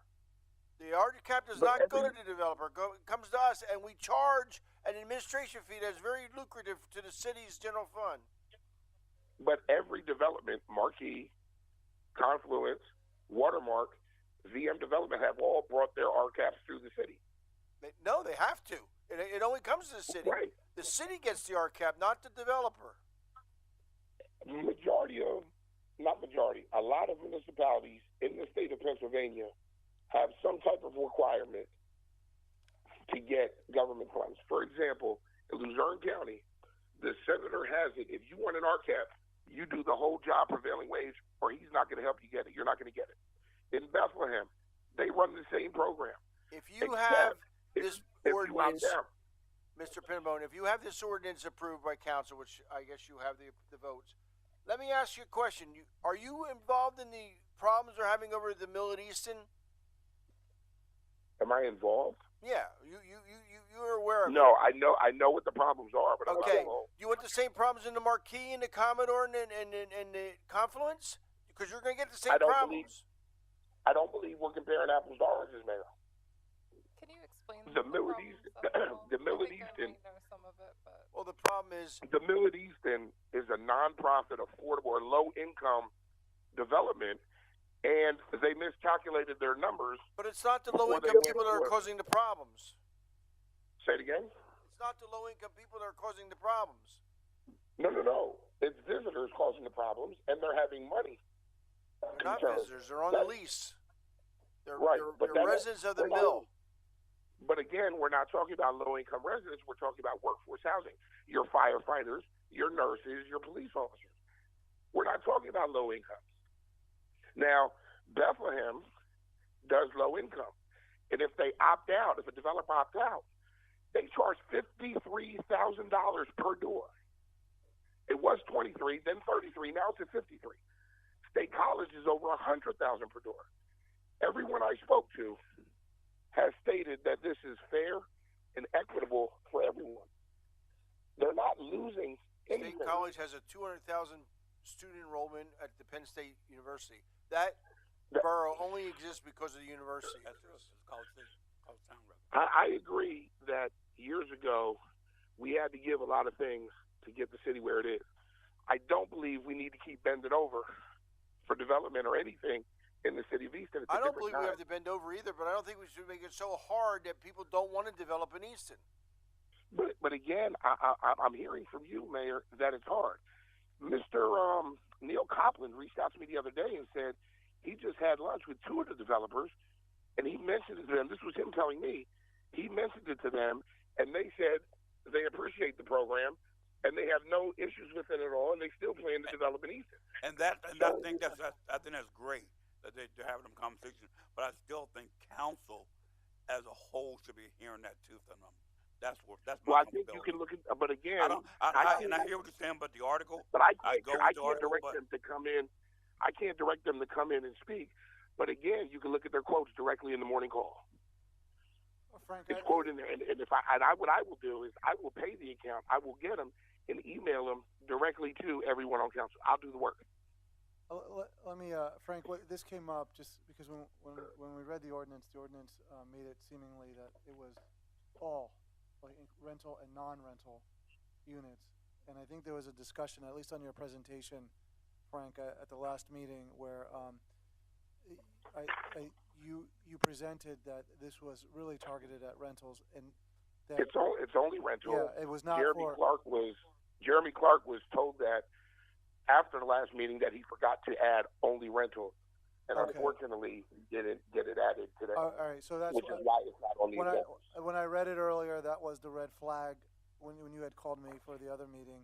The RCAP does not go to the developer. It comes to us, and we charge an administration fee that's very lucrative to the city's general fund. But every development, Marquee, Confluence, Watermark, VM Development have all brought their RCAPs through the city. No, they have to. It only comes to the city. Right. The city gets the RCAP, not the developer. A lot of municipalities in the state of Pennsylvania have some type of requirement to get government funds. For example, in Luzerne County, the senator has it. If you want an RCAP, you do the whole job prevailing wage, or he's not going to help you get it. You're not going to get it. In Bethlehem, they run the same program. If you have this ordinance, Mr. Pinbone, if you have this ordinance approved by council, which I guess you have the votes, let me ask you a question. Are you involved in the problems they're having over the Mill at Easton? Am I involved? Yeah, you're aware of it. No, I know what the problems are, but okay. Do you want the same problems in the Marquee and the Commodore and the Confluence? Because you're going to get the same problems. I don't believe we're comparing apples to oranges, Mayor. Can you explain the Mill at Easton? The Mill at Easton. Well, the problem is the Mill at Easton is a nonprofit, affordable, or low-income development, and they miscalculated their numbers. But it's not the low-income people that are causing the problems. Say it again? It's not the low-income people that are causing the problems. No. It's visitors causing the problems, and they're having money. They're not visitors. They're on the lease. They're residents of the mill. But again, we're not talking about low-income residents. We're talking about workforce housing. Your firefighters, your nurses, your police officers. We're not talking about low income. Now, Bethlehem does low income. And if they opt out, if a developer opts out, they charge $53,000 per door. It was 23, then 33, now it's at 53. State College is over 100,000 per door. Everyone I spoke to has stated that this is fair and equitable for everyone. They're not losing anything. State College has a 200,000 student enrollment at the Penn State University. That borough only exists because of the university. I agree that years ago we had to give a lot of things to get the city where it is. I don't believe we need to keep bending over for development or anything in the city of Easton. I don't believe we have to bend over either, but I don't think we should make it so hard that people don't want to develop in Easton. But again, I'm hearing from you, Mayor, that it's hard. Mr. Neil Copland reached out to me the other day and said he just had lunch with two of the developers, and he mentioned it to them. This was him telling me. He mentioned it to them, and they said they appreciate the program, and they have no issues with it at all, and they still plan to develop in Easton. I think that's great that they're having them conversations. But I still think council as a whole should be hearing that too from them. That's well, I think you can look at, but again, I hear what you're saying about the article. But I can't direct them to come in. I can't direct them to come in and speak. But again, you can look at their quotes directly in the morning call. Frank, it's quoted in there, and if what I will do is I will pay the account, I will get them and email them directly to everyone on council. I'll do the work. Let me, Frank. This came up just because when we read the ordinance made it seemingly that it was all like rental and non-rental units, and I think there was a discussion, at least on your presentation, Frank, at the last meeting, where you presented that this was really targeted at rentals, and that it's only rental. Yeah, it was not. Jeremy Clark was told that after the last meeting that he forgot to add only rental, and unfortunately didn't get it added today. All right, so that's which is why it's not on the agenda. When I read it earlier, that was the red flag. When you had called me for the other meeting,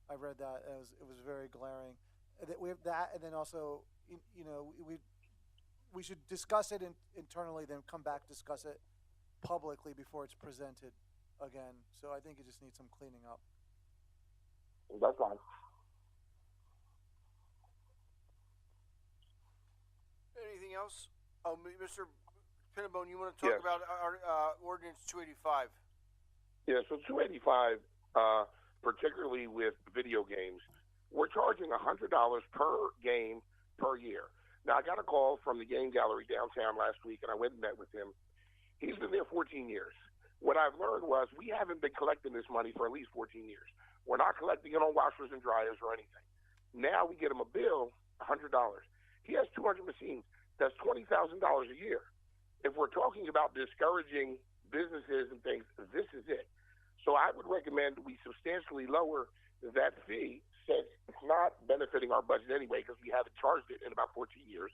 I read that it was very glaring. We have that, and then also, we should discuss it internally, then come back, discuss it publicly before it's presented again. So I think it just needs some cleaning up. That's fine. Anything else? Oh, Mr. Pinnabone, you want to talk about our ordinance 285? Yeah, so 285, particularly with video games, we're charging $100 per game per year. Now, I got a call from the game gallery downtown last week, and I went and met with him. He's been there 14 years. What I've learned was we haven't been collecting this money for at least 14 years. We're not collecting it on washers and dryers or anything. Now we get him a bill, $100. He has 200 machines. That's $20,000 a year. If we're talking about discouraging businesses and things, this is it. So I would recommend we substantially lower that fee, since it's not benefiting our budget anyway, because we haven't charged it in about 14 years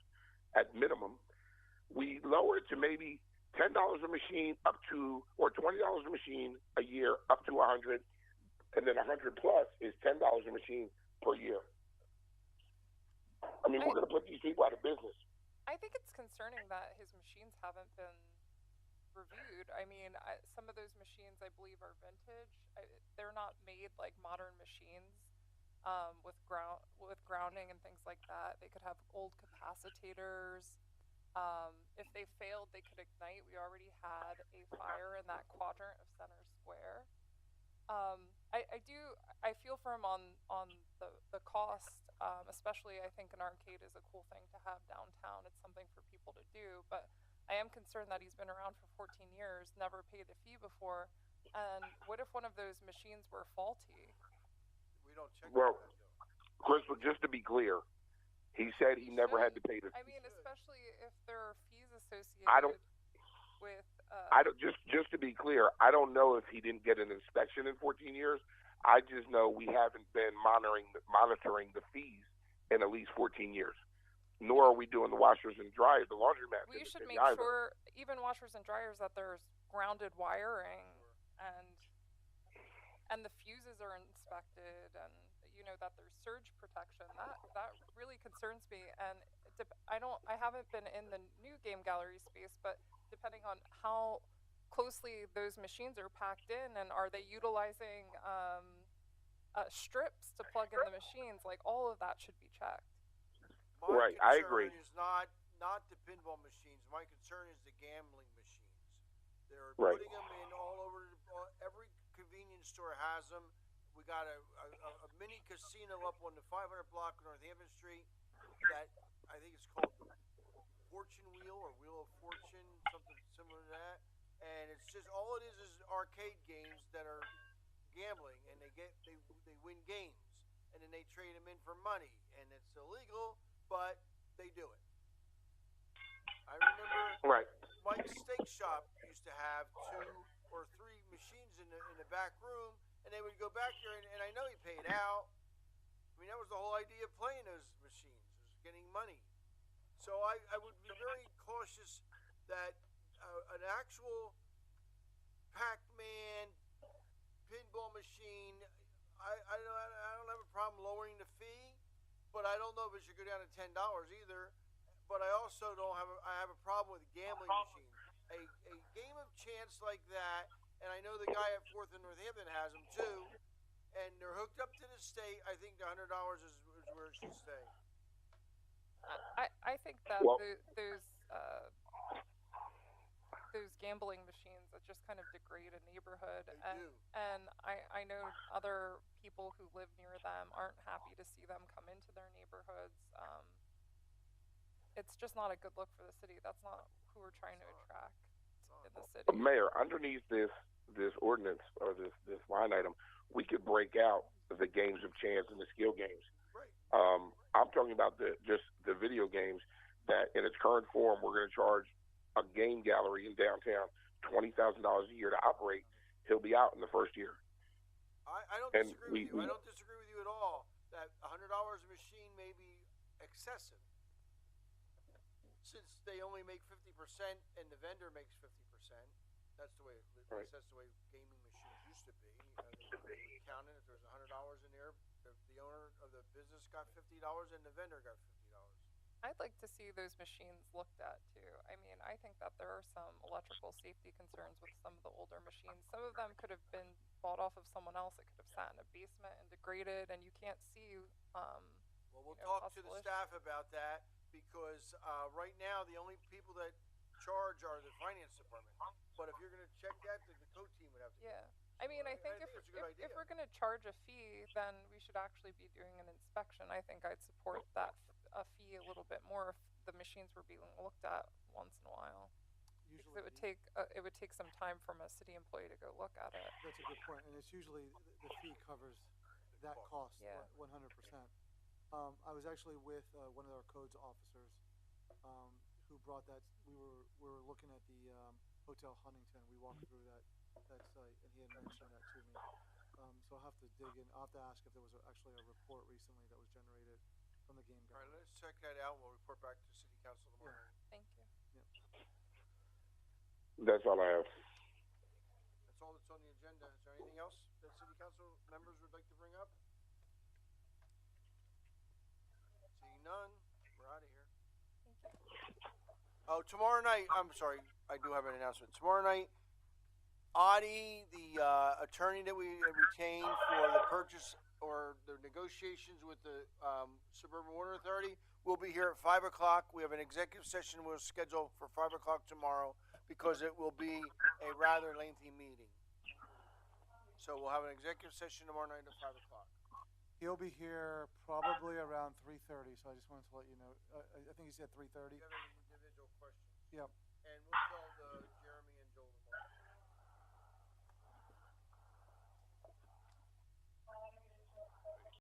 at minimum. We lower it to maybe $10 a machine up to, or $20 a machine a year up to 100, and then 100 plus is $10 a machine per year. I mean, we're going to put these people out of business. I think it's concerning that his machines haven't been reviewed. I mean, some of those machines, I believe, are vintage. They're not made like modern machines with grounding and things like that. They could have old capacitors. If they failed, they could ignite. We already had a fire in that quadrant of Center Square. I feel for him on the cost, especially I think an arcade is a cool thing to have downtown. It's something for people to do, but I am concerned that he's been around for 14 years, never paid a fee before, and what if one of those machines were faulty? We don't check. Well, Chris, just to be clear, he said he never had to pay the fee. I mean, especially if there are fees associated with... Just to be clear, I don't know if he didn't get an inspection in 14 years. I just know we haven't been monitoring the fees in at least 14 years. Nor are we doing the washers and dryers, the laundromats. We should make sure, even washers and dryers, that there's grounded wiring and the fuses are inspected, and that there's surge protection. That really concerns me. And I haven't been in the new game gallery space, but depending on how closely those machines are packed in, and are they utilizing strips to plug in the machines, like all of that should be checked. Right, I agree. My concern is not the pinball machines. My concern is the gambling machines. They're putting them in all over. Every convenience store has them. We got a mini casino up on the 500 block of Northampton Street that I think it's called Fortune Wheel or Wheel of Fortune, something similar to that. And it's just all it is arcade games that are gambling, and they win games, and then they trade them in for money, and it's illegal, but they do it. I remember Right. Mike's Steak Shop used to have 2 or 3 machines in the back room, and they would go back there, and I know he paid out. I mean, that was the whole idea of playing those machines, was getting money. So I would be very cautious that an actual Pac-Man pinball machine, I don't have a problem lowering the fee, but I don't know if it should go down to $10 either. But I also I have a problem with gambling machines. A game of chance like that, and I know the guy at 4th and Northampton has them too, and they're hooked up to the state. I think the $100 is where it should stay. I think that Well- those gambling machines that just kind of degrade a neighborhood, They and do. and I know other people who live near them aren't happy to see them come into their neighborhoods. It's just not a good look for the city. That's not who we're trying to attract in the city. Mayor, underneath this ordinance or this line item, we could break out the games of chance and the skill games. Right. I'm talking about just the video games that in its current form, we're going to charge a game gallery in downtown $20,000 a year to operate. He'll be out in the first year. I don't And disagree with you. we- I don't disagree with you at all that $100 a machine may be excessive. Since they only make 50% and the vendor makes 50%, that's the way Right. that's the way gaming machines used to be. Counting if there's $100 in there, the owner of the business got $50 and the vendor got $50. I'd like to see those machines looked at too. I mean, I think that there are some electrical safety concerns with some of the older machines. Some of them could have been bought off of someone else. It could have sat in a basement and degraded, and you can't see. Well, we'll you know, talk to the possible staff about that because right now the only people that charge are the finance department. But if you're going to check that, the code team would have to. Yeah. I mean, I think think it's a good if idea. we're going to charge a fee, then we should actually be doing an inspection. I think I'd support that a fee a little bit more if the machines were being looked at once in a while. Because Usually, it would take some time from a city employee to go look at it. that's a good point, and it's usually the fee covers that cost, Yeah. 100%. I was actually with one of our codes officers who brought that. We were looking at the Hotel Huntington. We walked through that site, and he had mentioned that to me. So I'll have to dig in. I'll have to ask if there was actually a report recently that was generated from the game All right, gallery. let's check that out. We'll report back to City Council tomorrow. Thank you. That's all I have. That's all that's on the agenda. Is there anything else that City Council members would like to bring up? Seeing none, we're out of here. Oh, tomorrow night, I'm sorry, I do have an announcement. Tomorrow night, Adi, the attorney that we retained for the purchase or the negotiations with the Suburban Water Authority, will be here at 5 o'clock. We have an executive session we'll schedule for 5 o'clock tomorrow because it will be a rather lengthy meeting. So we'll have an executive session tomorrow night at 5 o'clock. He'll be here probably around 3:30. So I just wanted to let you know. I think he said 3:30. If you have any individual questions. Yep. And we'll tell Jeremy and Joel tomorrow.